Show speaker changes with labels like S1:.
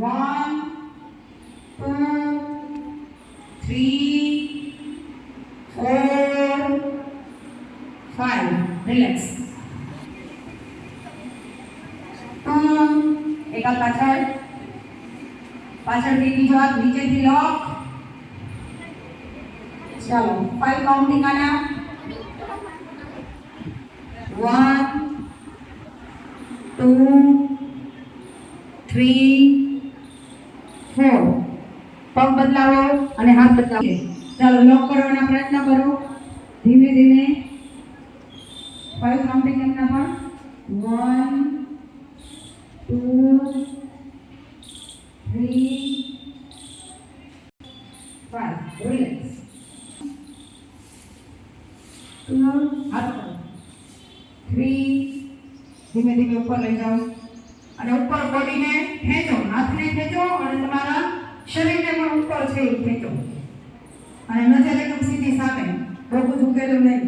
S1: 1 2 3 4 5 relax એક હાથ પાછળથી બીજો હાથ નીચેથી લોક ચાલો 5 કાઉન્ટિંગ આના 1 2 3 4 પગ બદલાવો અને હાથ બદલાવો ચાલો લોક કરવાનો પ્રયત્ન કરો ધીમે ધીમે 5 કાઉન્ટિંગ એમના પણ 1 2 3 5 રિલેક્સ હાથ 3 ધીમે ધીમે ઉપર લઈ જાઓ અને ઉપર બોડીને ખેંચો હાથને ખેંચો અને તમારા શરીરને પણ ઉપર છે એ ખેંચો અને નજર એકદમ સીધી સામે બહુ ઝૂકેલું નહીં